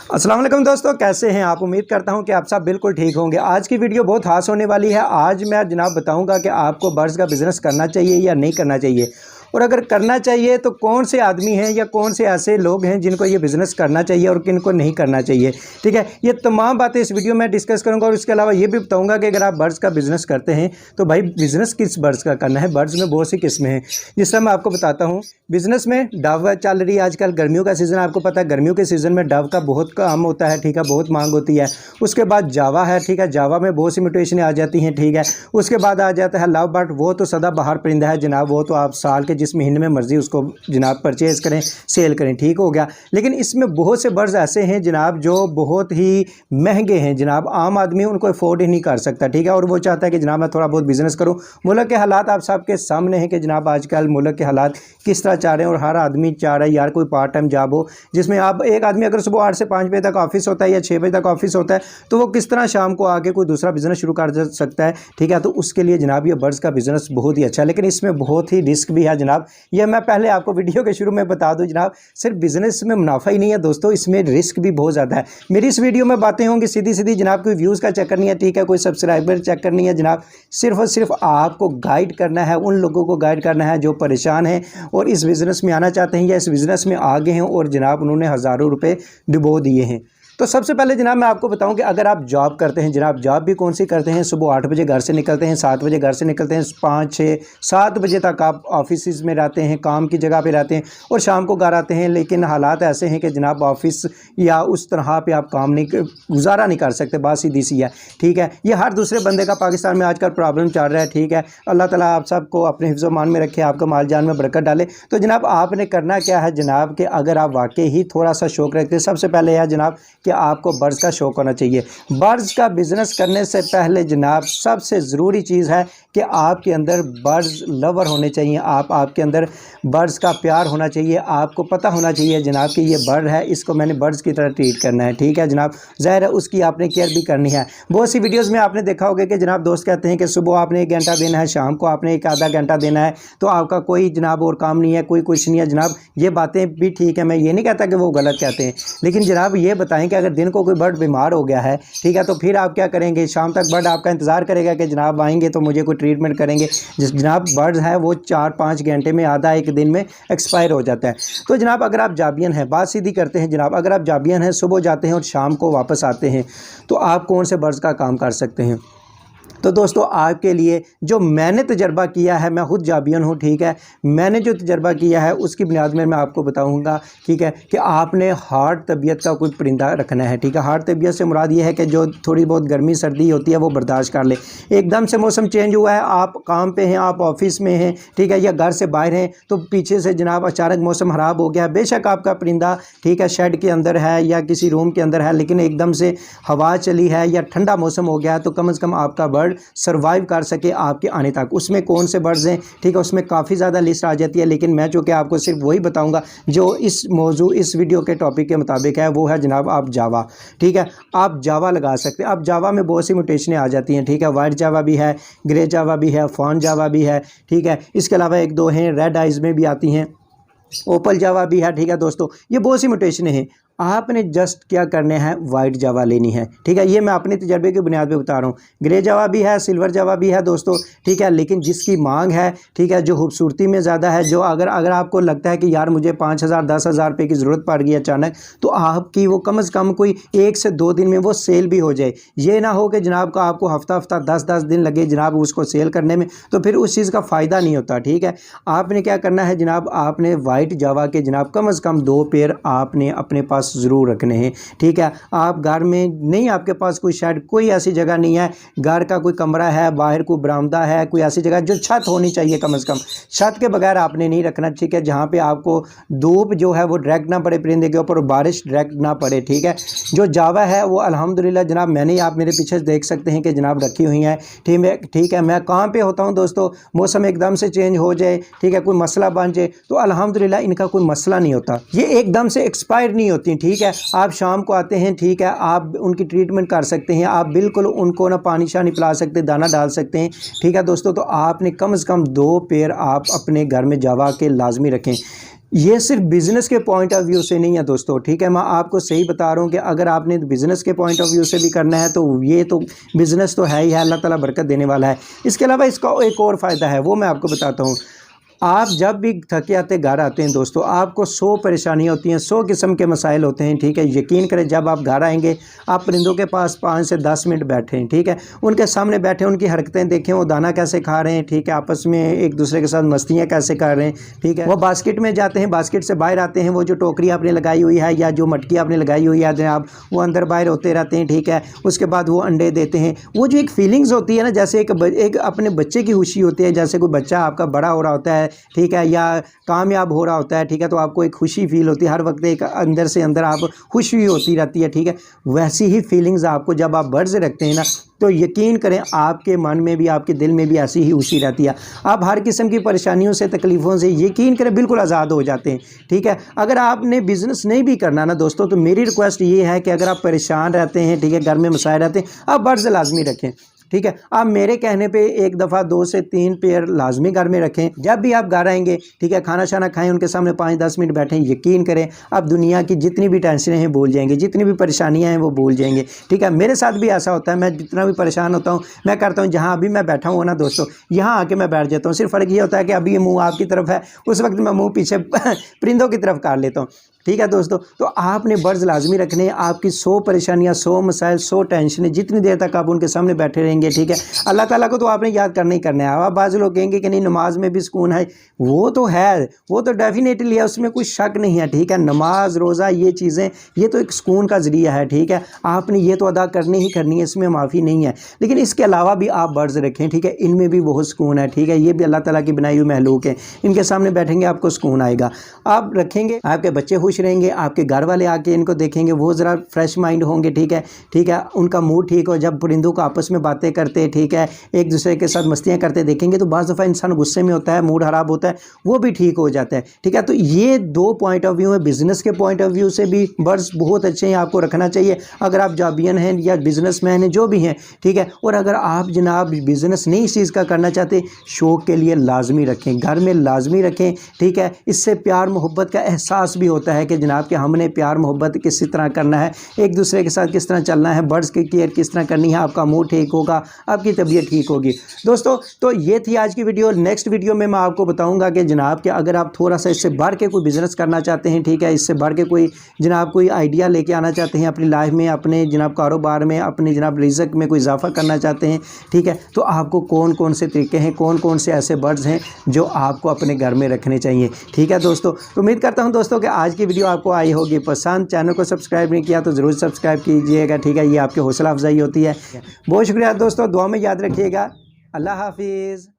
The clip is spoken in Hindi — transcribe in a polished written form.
अस्सलाम वालेकुम दोस्तों, कैसे हैं आप। उम्मीद करता हूं कि आप सब बिल्कुल ठीक होंगे। आज की वीडियो बहुत खास होने वाली है। आज मैं जनाब बताऊंगा कि आपको बर्ड्स का बिज़नेस करना चाहिए या नहीं करना चाहिए, और अगर करना चाहिए तो कौन से आदमी हैं या कौन से ऐसे लोग हैं जिनको ये बिज़नेस करना चाहिए और किनको नहीं करना चाहिए। ठीक है, ये तमाम बातें इस वीडियो में डिस्कस करूंगा। और इसके अलावा ये भी बताऊंगा कि अगर आप बर्ड्स का बिज़नेस करते हैं तो भाई बिज़नेस किस बर्ड्स का करना है। बर्ड्स में बहुत सी किस्में हैं, जिस तरह मैं आपको बताता हूँ। बिज़नेस में डव चल रही है आजकल, गर्मियों का सीज़न, आपको पता है गर्मियों के सीज़न में डव का बहुत काम होता है। ठीक है, बहुत मांग होती है। उसके बाद जावा है। ठीक है, जावा में बहुत सी म्यूटेशनें आ जाती हैं। ठीक है, उसके बाद आ जाता है लव बर्ड, वो तो सदाबहार परिंदा है जनाब। वो तो आप साल के जिस महीने में मर्जी उसको जनाब परचेज़ करें, सेल करें, ठीक हो गया। लेकिन इसमें बहुत से बर्ड्स ऐसे हैं जनाब जो बहुत ही महंगे हैं जनाब, आम आदमी उनको अफोर्ड ही नहीं कर सकता। ठीक है, और वो चाहता है कि जनाब मैं थोड़ा बहुत बिज़नेस करूं। मुल्क के हालात आप सबके सामने हैं कि जनाब आजकल मुल्क के हालात किस तरह चाह रहे हैं, और हर आदमी चाह रहा है यार कोई पार्ट टाइम जॉब हो, जिसमें आप एक आदमी अगर सुबह 8 से 5 बजे तक ऑफिस होता है या 6 बजे तक ऑफिस होता है, तो वो किस तरह शाम को आके कोई दूसरा बिज़नेस शुरू कर सकता है। ठीक है, तो उसके लिए जनाब ये बर्ड्स का बिज़नेस बहुत ही अच्छा है, लेकिन इसमें बहुत ही रिस्क भी है जनाब। यह मैं पहले आपको वीडियो के शुरू में बता दूं जनाब, सिर्फ बिज़नेस में मुनाफा ही नहीं है दोस्तों, इसमें रिस्क भी बहुत ज़्यादा है। मेरी इस वीडियो में बातें होंगी सीधी सीधी जनाब, कोई व्यूज़ का चक्कर नहीं है। ठीक है, कोई सब्सक्राइबर चक्कर नहीं है जनाब, सिर्फ और सिर्फ आपको गाइड करना है, उन लोगों को गाइड करना है जो परेशान हैं और इस बिज़नेस में आना चाहते हैं या इस बिज़नेस में आगे हैं और जनाब उन्होंने हज़ारों रुपए डुबो दिए हैं। तो सबसे पहले जनाब मैं आपको बताऊं कि अगर आप जॉब करते हैं जनाब, जॉब भी कौन सी करते हैं, सुबह 8 बजे घर से निकलते हैं, 7 बजे घर से निकलते हैं, 5, 6, 7 बजे तक आप ऑफिस में रहते हैं, काम की जगह पे रहते हैं और शाम को घर आते हैं। लेकिन हालात ऐसे हैं कि जनाब ऑफिस या उस तरह पे आप काम नहीं गुजारा नहीं कर सकते, बात सीधी सी है। ठीक है, ये हर दूसरे बंदे का पाकिस्तान में आजकल प्रॉब्लम चल रहा है। ठीक है, अल्लाह ताला आप सबको अपने हिफ्ज़ मान में रखे, आपका माल जान में बरकत डाले। तो जनाब आपने करना क्या है जनाब, कि अगर आप वाकई ही थोड़ा सा शौक़ रखते हैं, सबसे पहले है जनाब कि आपको बर्ड्स का शौक़ होना चाहिए। बर्ड्स का बिज़नेस करने से पहले जनाब सबसे ज़रूरी चीज़ है कि आपके अंदर बर्ड्स लवर होने चाहिए, आपके अंदर बर्ड्स का प्यार होना चाहिए। आपको पता होना चाहिए जनाब कि ये बर्ड है, इसको मैंने बर्ड्स की तरह ट्रीट करना है। ठीक है जनाब, ज़ाहिर है उसकी आपने केयर भी करनी है। बहुत सी वीडियोज़ में आपने देखा होगा कि जनाब दोस्त कहते हैं कि सुबह आपने 1 घंटा देना है, शाम को आपने 1 आधा घंटा देना है, तो आपका कोई जनाब और काम नहीं है, कोई कुछ नहीं है जनाब। ये बातें भी ठीक है, मैं ये नहीं कहता कि वो गलत कहते हैं, लेकिन जनाब ये बताएं कि अगर दिन को कोई बर्ड बीमार हो गया है, ठीक है, तो फिर आप क्या करेंगे। शाम तक बर्ड आपका इंतज़ार करेगा कि जनाब आएंगे तो मुझे कोई ट्रीटमेंट करेंगे। जनाब बर्ड है वो 4-5 घंटे में, आधा एक दिन में एक्सपायर हो जाता है। तो जनाब अगर आप जाबियन हैं, बात सीधी करते हैं जनाब, अगर आप जाबियन हैं, सुबह जाते हैं और शाम को वापस आते हैं, तो आप कौन से बर्ड्स का काम कर सकते हैं। तो दोस्तों आपके लिए जो मैंने तजर्बा किया है, मैं खुद जाबियन हूँ। ठीक है, मैंने जो तजर्बा किया है उसकी बुनियाद में मैं आपको बताऊँगा। ठीक है, कि आपने हार्ड तबीयत का कोई परिंदा रखना है। ठीक है, हार्ड तबीयत से मुराद ये है कि जो थोड़ी बहुत गर्मी सर्दी होती है वो बर्दाश्त कर ले। एकदम से मौसम चेंज हुआ है, आप काम पे हैं, आप ऑफिस में हैं, ठीक है, या घर से बाहर हैं, तो पीछे से जनाब अचानक मौसम ख़राब हो गया। बेशक आपका परिंदा ठीक है शेड के अंदर है या किसी रूम के अंदर है, लेकिन एकदम से हवा चली है या ठंडा मौसम हो गया, तो कम से कम आपका बर्ड सर्वाइव कर सके आपके आने तक। उसमें कौन से बर्ड्स हैं, ठीक है, उसमें काफ़ी ज़्यादा लिस्ट आ जाती है, लेकिन मैं चूँकि आपको सिर्फ वही बताऊंगा जो इस मौजू इस वीडियो के टॉपिक के मुताबिक है, वो है जनाब आप जावा। ठीक है, आप जावा लगा सकते हैं। अब जावा में बहुत सी म्यूटेशनें आ जाती हैं। ठीक है, वाइट जावा भी है, ग्रे जावा भी है, फॉन जावा भी है। ठीक है, इसके अलावा 1-2 हैं, रेड आइज़ में भी आती हैं, ओपल जावा भी है। ठीक है दोस्तों, ये बहुत सी म्यूटेशनें हैं। आपने जस्ट क्या करने हैं, वाइट जावा लेनी है। ठीक है, ये मैं अपने तजर्बे की बुनियाद पे बता रहा हूँ। ग्रे जावा भी है, सिल्वर जावा भी है दोस्तों। ठीक है, लेकिन जिसकी मांग है, ठीक है, जो खूबसूरती में ज़्यादा है, जो अगर आपको लगता है कि यार मुझे 5,000 10,000 रुपये की ज़रूरत पड़ गई अचानक, तो आपकी वो कम से कम कोई 1 से 2 दिन में वो सेल भी हो जाए। ये ना हो कि जनाब का आपको हफ्ता 10-10 दिन लगे जनाब उसको सेल करने में, तो फिर उस चीज़ का फ़ायदा नहीं होता। ठीक है, आपने क्या करना है जनाब, आपने वाइट जावा के जनाब कम से कम 2 पेयर आपने अपने पास ज़रूर रखने हैं। ठीक है, आप घर में नहीं, आपके पास कोई शेड, कोई ऐसी जगह नहीं है, घर का कोई कमरा है, बाहर कोई बरामदा है, कोई ऐसी जगह जो छत होनी चाहिए कम से कम, छत के बगैर आपने नहीं रखना। ठीक है, जहाँ पे आपको धूप जो है वो डायरेक्ट ना पड़े परिंदे के ऊपर, बारिश डायरेक्ट ना पड़े। ठीक है, जो जावा है वो अल्हम्दुलिल्लाह जनाब मैंने, आप मेरे पीछे देख सकते हैं कि जनाब रखी हुई हैं। ठीक है, मैं कहाँ पे होता हूँ दोस्तों, मौसम एकदम से चेंज हो जाए, ठीक है, कोई मसला बन जाए, तो अल्हम्दुलिल्लाह इनका कोई मसला नहीं होता, ये एकदम से एक्सपायर नहीं होती। ठीक है, आप शाम को आते हैं, ठीक है, आप उनकी ट्रीटमेंट कर सकते हैं, आप बिल्कुल उनको ना पानी शानी पिला सकते, दाना डाल सकते हैं। ठीक है दोस्तों, तो आपने कम से कम 2 पेयर आप अपने घर में जावा के लाजमी रखें। ये सिर्फ बिज़नेस के पॉइंट ऑफ व्यू से नहीं है दोस्तों, ठीक है। मैं आपको सही बता रहा हूँ कि अगर आपने बिज़नेस के पॉइंट ऑफ व्यू से भी करना है तो ये तो बिज़नेस तो है ही है, अल्लाह ताला बरकत देने वाला है। इसके अलावा इसका एक और फ़ायदा है, वो मैं आपको बताता हूँ। आप जब भी थके आते घर आते हैं दोस्तों, आपको 100 परेशानियाँ होती हैं, 100 किस्म के मसाइल होते हैं, ठीक है। यकीन करें जब आप घर आएंगे, आप परिंदों के पास 5 से 10 मिनट बैठें, ठीक है। उनके सामने बैठे, उनकी हरकतें देखें, वो दाना कैसे खा रहे हैं, ठीक है। आपस में एक दूसरे के साथ मस्तियाँ कैसे कर रहे हैं, ठीक है। वो बास्केट में जाते हैं, बास्केट से बाहर आते हैं, वो जो टोकरी आपने लगाई हुई है या जो मटकी आपने लगाई हुई है जनाब, वो अंदर बाहर होते रहते हैं, ठीक है। उसके बाद वो अंडे देते हैं। वो जो एक फीलिंग्स होती है ना, जैसे एक अपने बच्चे की खुशी होती है, जैसे कोई बच्चा आपका बड़ा हो रहा होता है, ठीक है, या कामयाब हो रहा होता है, ठीक है, तो आपको एक खुशी फील होती है, हर वक्त एक अंदर से अंदर आप खुशी होती रहती है, ठीक है। वैसी ही फीलिंग्स आपको जब आप बर्ड्स रखते हैं ना, तो यकीन करें आपके मन में भी, आपके दिल में भी ऐसी ही खुशी रहती है। आप हर किस्म की परेशानियों से, तकलीफ़ों से यकीन करें बिल्कुल आज़ाद हो जाते हैं, ठीक है। अगर आपने बिज़नेस नहीं भी करना ना दोस्तों, तो मेरी रिक्वेस्ट ये है कि अगर आप परेशान रहते हैं, ठीक है, घर में मसाइल रहते हैं, आप बर्ड्स लाजमी रखें, ठीक है। आप मेरे कहने पे एक दफ़ा 2 से 3 पेयर लाजमी घर में रखें। जब भी आप घर आएंगे, ठीक है, खाना शाना खाएं, उनके सामने 5-10 मिनट बैठें, यकीन करें आप दुनिया की जितनी भी टेंशनें हैं भूल जाएंगे, जितनी भी परेशानियां हैं वो भूल जाएंगे, ठीक है। मेरे साथ भी ऐसा होता है, मैं जितना भी परेशान होता हूँ मैं करता हूँ, जहाँ अभी मैं बैठा हूँ ना दोस्तों, यहाँ आके मैं बैठ जाता हूँ। सिर्फ फ़र्क ये होता है कि अभी ये मुँह आपकी तरफ है, उस वक्त मैं मुँह पीछे परिंदों की तरफ कर लेता हूँ, ठीक है दोस्तों। तो आपने बर्ड्स लाजमी रखने हैं। आपकी 100 परेशानियां, 100 मसाइल, 100 टेंशनें, जितनी देर तक आप उनके सामने बैठे रहेंगे, ठीक है, अल्लाह ताला को तो आपने याद करना ही करना है। आप बाज़ लोग कहेंगे कि नहीं नमाज में भी सुकून है, वो तो है, वो तो डेफिनेटली है, उसमें कोई शक नहीं है, ठीक है। नमाज, रोज़ा, ये चीज़ें, ये तो एक सुकून का ज़रिया है, ठीक है। आपने ये तो अदा करनी ही करनी है, इसमें माफ़ी नहीं है। लेकिन इसके अलावा भी आप बर्ड्स रखें, ठीक है, इनमें भी बहुत सुकून है, ठीक है। ये भी अल्लाह ताला की बनाई हुई महलूक है, इनके सामने बैठेंगे आपको सुकून आएगा। आप रखेंगे, आपके बच्चे खुश रहेंगे, आपके घर वाले आके इनको देखेंगे, वो ज़रा फ्रेश माइंड होंगे, ठीक है, ठीक है। उनका मूड ठीक हो, जब परिंदों को आपस में बातें करते, ठीक है, एक दूसरे के साथ मस्तियाँ करते देखेंगे, तो बाज़ दफ़ा इंसान गुस्से में होता है, मूड ख़राब होता है, वो भी ठीक हो जाता है, ठीक है। तो ये 2 पॉइंट ऑफ व्यू है। बिज़नेस के पॉइंट ऑफ व्यू से भी बर्ड्स बहुत अच्छे हैं, आपको रखना चाहिए अगर आप जॉबियन हैं या बिजनेसमैन हैं, जो भी हैं, ठीक है। और अगर आप जनाब बिज़नेस नहीं इस चीज़ का करना चाहते, शौक़ के लिए लाजमी रखें, घर में लाजमी रखें, ठीक है। इससे प्यार मोहब्बत का एहसास भी होता है कि जनाब कि हमने प्यार मोहब्बत किस तरह करना है, एक दूसरे के साथ किस तरह चलना है, बर्ड्स की केयर किस तरह करनी है, आपका मूड ठीक होगा, आपकी तबीयत ठीक होगी दोस्तों। तो ये थी आज की वीडियो। नेक्स्ट वीडियो में मैं आपको बताऊंगा कि जनाब कि अगर आप थोड़ा सा इससे बढ़ के कोई बिज़नेस करना चाहते हैं, ठीक है, इससे बढ़ के कोई जनाब कोई आइडिया लेके आना चाहते हैं अपनी लाइफ में, अपने जनाब कारोबार में, अपने जनाब रिज़्क में कोई इजाफा करना चाहते हैं, ठीक है, तो आपको कौन कौन से तरीके हैं, कौन कौन से ऐसे बर्ड्स हैं जो आपको अपने घर में रखने चाहिए, ठीक है दोस्तों। तो उम्मीद करता हूँ दोस्तों कि आज की वीडियो आपको आई होगी पसंद। चैनल को सब्सक्राइब नहीं किया तो ज़रूर सब्सक्राइब कीजिएगा, ठीक है, ये आपकी हौसला अफजाई होती है। बहुत शुक्रिया दोस्तों, दुआ में याद रखिएगा। अल्लाह हाफिज़।